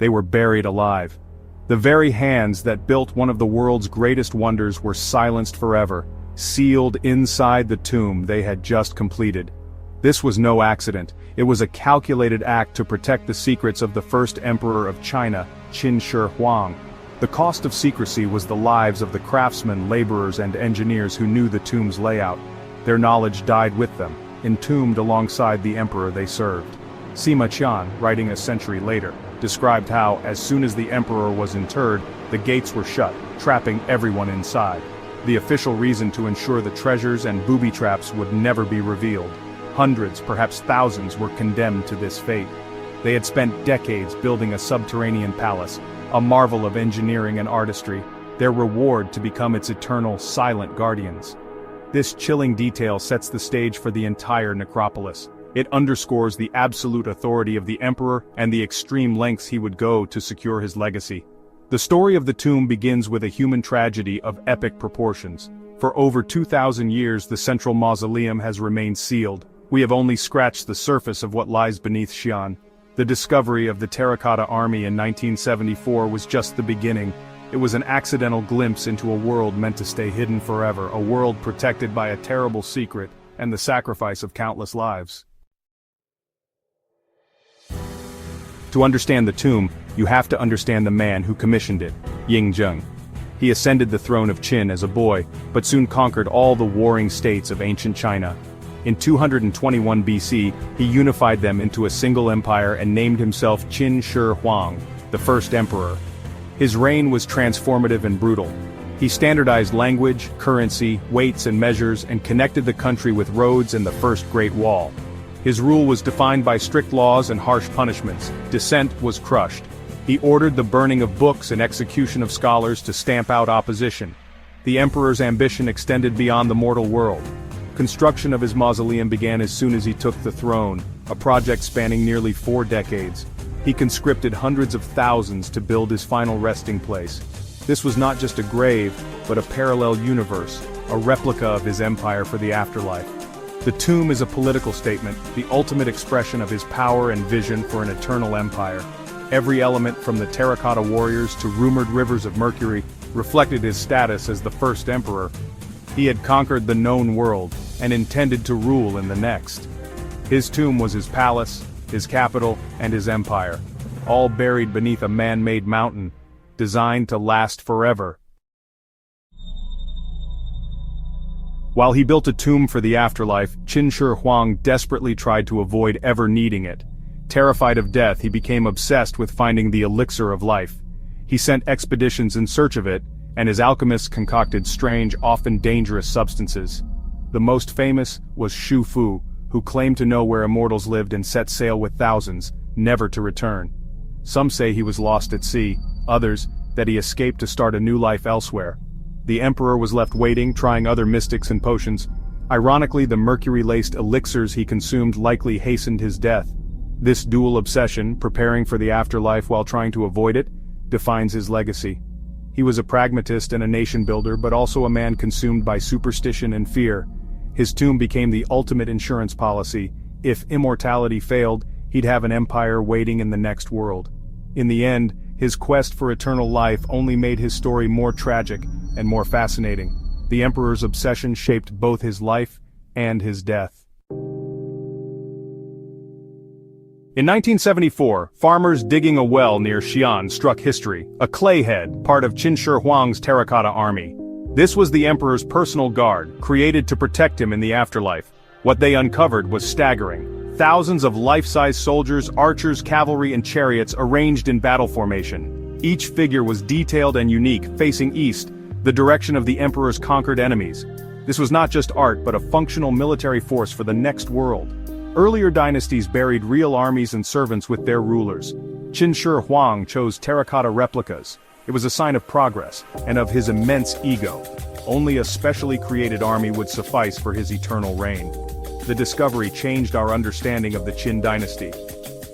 they were buried alive. The very hands that built one of the world's greatest wonders were silenced forever, sealed inside the tomb they had just completed. This was no accident, it was a calculated act to protect the secrets of the first emperor of China, Qin Shi Huang. The cost of secrecy was the lives of the craftsmen, laborers and engineers who knew the tomb's layout. Their knowledge died with them, entombed alongside the emperor they served. Sima Qian, writing a century later, described how, as soon as the emperor was interred, the gates were shut, trapping everyone inside. The official reason to ensure the treasures and booby traps would never be revealed. Hundreds, perhaps thousands, were condemned to this fate. They had spent decades building a subterranean palace, a marvel of engineering and artistry, their reward to become its eternal, silent guardians. This chilling detail sets the stage for the entire necropolis. It underscores the absolute authority of the emperor and the extreme lengths he would go to secure his legacy. The story of the tomb begins with a human tragedy of epic proportions. For over 2,000 years the central mausoleum has remained sealed. We have only scratched the surface of what lies beneath Xi'an. The discovery of the Terracotta Army in 1974 was just the beginning. It was an accidental glimpse into a world meant to stay hidden forever, a world protected by a terrible secret and the sacrifice of countless lives. To understand the tomb, you have to understand the man who commissioned it, Ying Zheng. He ascended the throne of Qin as a boy, but soon conquered all the warring states of ancient China. In 221 BC, he unified them into a single empire and named himself Qin Shi Huang, the first emperor. His reign was transformative and brutal. He standardized language, currency, weights and measures and connected the country with roads and the First Great Wall. His rule was defined by strict laws and harsh punishments. Dissent was crushed. He ordered the burning of books and execution of scholars to stamp out opposition. The emperor's ambition extended beyond the mortal world. Construction of his mausoleum began as soon as he took the throne, a project spanning nearly 4 decades. He conscripted hundreds of thousands to build his final resting place. This was not just a grave, but a parallel universe, a replica of his empire for the afterlife. The tomb is a political statement, the ultimate expression of his power and vision for an eternal empire. Every element from the terracotta warriors to rumored rivers of mercury reflected his status as the first emperor. He had conquered the known world, and intended to rule in the next. His tomb was his palace, his capital, and his empire, all buried beneath a man-made mountain, designed to last forever. While he built a tomb for the afterlife, Qin Shi Huang desperately tried to avoid ever needing it. Terrified of death, he became obsessed with finding the elixir of life. He sent expeditions in search of it, and his alchemists concocted strange, often dangerous substances. The most famous was Xu Fu, who claimed to know where immortals lived and set sail with thousands, never to return. Some say he was lost at sea, others, that he escaped to start a new life elsewhere. The emperor was left waiting, trying other mystics and potions. Ironically, the mercury-laced elixirs he consumed likely hastened his death. This dual obsession, preparing for the afterlife while trying to avoid it, defines his legacy. He was a pragmatist and a nation-builder, but also a man consumed by superstition and fear. His tomb became the ultimate insurance policy. If immortality failed, he'd have an empire waiting in the next world. In the end, his quest for eternal life only made his story more tragic and more fascinating. The emperor's obsession shaped both his life and his death. In 1974, farmers digging a well near Xi'an struck history, a clay head, part of Qin Shi Huang's Terracotta Army. This was the emperor's personal guard, created to protect him in the afterlife. What they uncovered was staggering. Thousands of life-size soldiers, archers, cavalry, and chariots arranged in battle formation. Each figure was detailed and unique, facing east, the direction of the emperor's conquered enemies. This was not just art, but a functional military force for the next world. Earlier dynasties buried real armies and servants with their rulers. Qin Shi Huang chose terracotta replicas. It was a sign of progress, and of his immense ego. Only a specially created army would suffice for his eternal reign. The discovery changed our understanding of the Qin dynasty.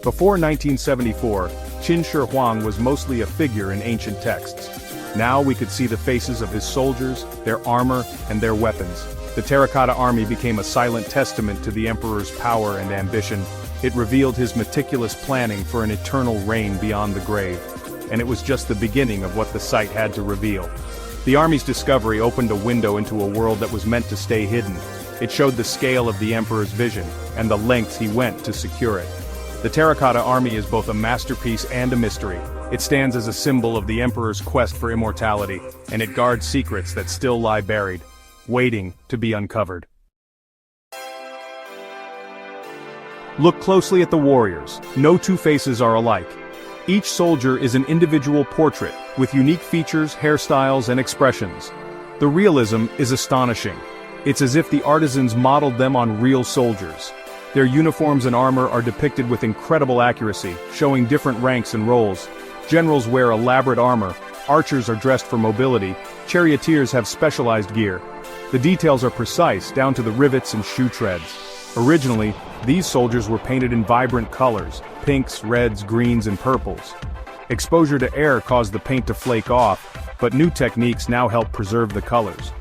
Before 1974, Qin Shi Huang was mostly a figure in ancient texts. Now we could see the faces of his soldiers, their armor, and their weapons. The Terracotta Army became a silent testament to the emperor's power and ambition. It revealed his meticulous planning for an eternal reign beyond the grave. And it was just the beginning of what the site had to reveal. The army's discovery opened a window into a world that was meant to stay hidden. It showed the scale of the emperor's vision, and the lengths he went to secure it. The Terracotta Army is both a masterpiece and a mystery. It stands as a symbol of the emperor's quest for immortality, and it guards secrets that still lie buried, waiting to be uncovered. Look closely at the warriors. No two faces are alike. Each soldier is an individual portrait, with unique features, hairstyles, and expressions. The realism is astonishing. It's as if the artisans modeled them on real soldiers. Their uniforms and armor are depicted with incredible accuracy, showing different ranks and roles. Generals wear elaborate armor, archers are dressed for mobility, charioteers have specialized gear. The details are precise, down to the rivets and shoe treads. Originally, these soldiers were painted in vibrant colors, pinks, reds, greens, and purples. Exposure to air caused the paint to flake off, but new techniques now help preserve the colors.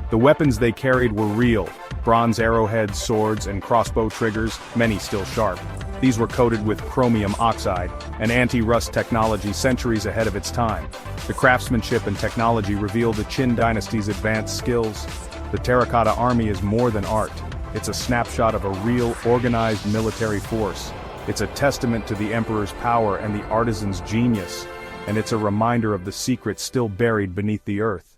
The weapons they carried were real, bronze arrowheads, swords, and crossbow triggers, many still sharp. These were coated with chromium oxide, an anti-rust technology centuries ahead of its time. The craftsmanship and technology reveal the Qin dynasty's advanced skills. The Terracotta Army is more than art. It's a snapshot of a real, organized military force. It's a testament to the emperor's power and the artisan's genius, and it's a reminder of the secrets still buried beneath the earth.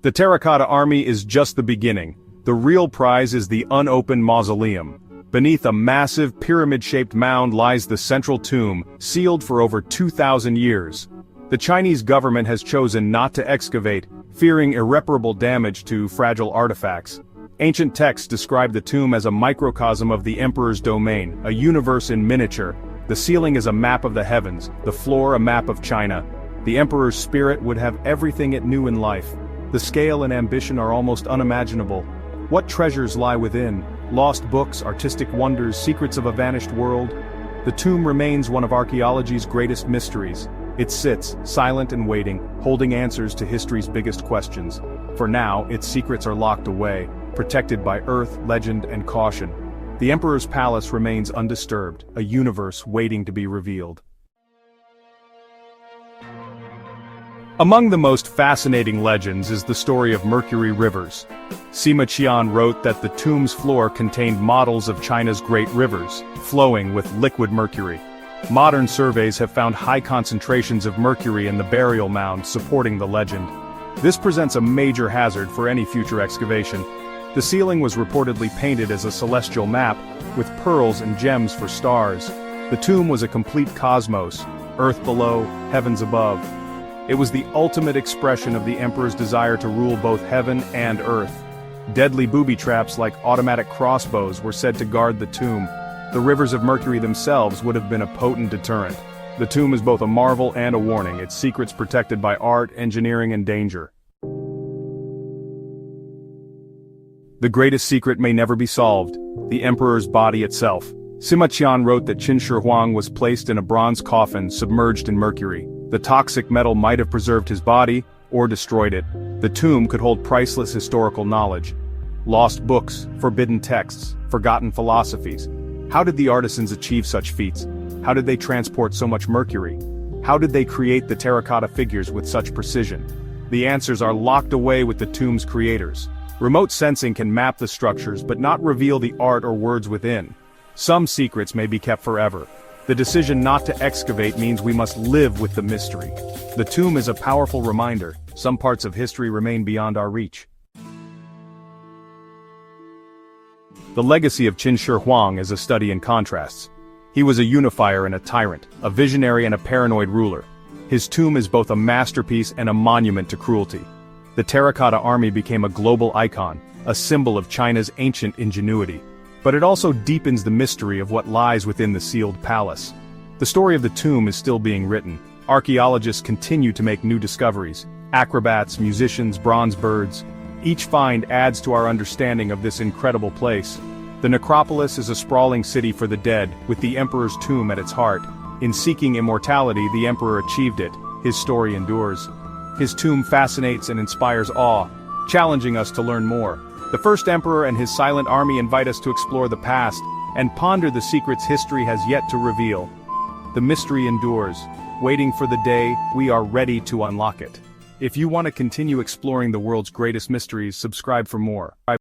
The Terracotta Army is just the beginning. The real prize is the unopened mausoleum. Beneath a massive, pyramid-shaped mound lies the central tomb, sealed for over 2,000 years. The Chinese government has chosen not to excavate, fearing irreparable damage to fragile artifacts. Ancient texts describe the tomb as a microcosm of the emperor's domain, a universe in miniature. The ceiling is a map of the heavens, the floor a map of China. The emperor's spirit would have everything it knew in life. The scale and ambition are almost unimaginable. What treasures lie within? Lost books, artistic wonders, secrets of a vanished world? The tomb remains one of archaeology's greatest mysteries. It sits, silent and waiting, holding answers to history's biggest questions. For now, its secrets are locked away, protected by earth, legend, and caution. The emperor's palace remains undisturbed, a universe waiting to be revealed. Among the most fascinating legends is the story of Mercury rivers. Sima Qian wrote that the tomb's floor contained models of China's great rivers, flowing with liquid mercury. Modern surveys have found high concentrations of mercury in the burial mound, supporting the legend. This presents a major hazard for any future excavation. The ceiling was reportedly painted as a celestial map, with pearls and gems for stars. The tomb was a complete cosmos, earth below, heavens above. It was the ultimate expression of the emperor's desire to rule both heaven and earth. Deadly booby traps like automatic crossbows were said to guard the tomb. The rivers of mercury themselves would have been a potent deterrent. The tomb is both a marvel and a warning, its secrets protected by art, engineering, and danger. The greatest secret may never be solved: the emperor's body itself. Sima Qian wrote that Qin Shi Huang was placed in a bronze coffin submerged in mercury. The toxic metal might have preserved his body, or destroyed it. The tomb could hold priceless historical knowledge. Lost books, forbidden texts, forgotten philosophies. How did the artisans achieve such feats? How did they transport so much mercury? How did they create the terracotta figures with such precision? The answers are locked away with the tomb's creators. Remote sensing can map the structures but not reveal the art or words within. Some secrets may be kept forever. The decision not to excavate means we must live with the mystery. The tomb is a powerful reminder. Some parts of history remain beyond our reach. The legacy of Qin Shi Huang is a study in contrasts. He was a unifier and a tyrant, a visionary and a paranoid ruler. His tomb is both a masterpiece and a monument to cruelty. The Terracotta Army became a global icon, a symbol of China's ancient ingenuity. But it also deepens the mystery of what lies within the sealed palace. The story of the tomb is still being written. Archaeologists continue to make new discoveries. Acrobats, musicians, bronze birds. Each find adds to our understanding of this incredible place. The necropolis is a sprawling city for the dead, with the emperor's tomb at its heart. In seeking immortality, the emperor achieved it. His story endures. His tomb fascinates and inspires awe, challenging us to learn more. The first emperor and his silent army invite us to explore the past and ponder the secrets history has yet to reveal. The mystery endures, waiting for the day we are ready to unlock it. If you want to continue exploring the world's greatest mysteries, subscribe for more.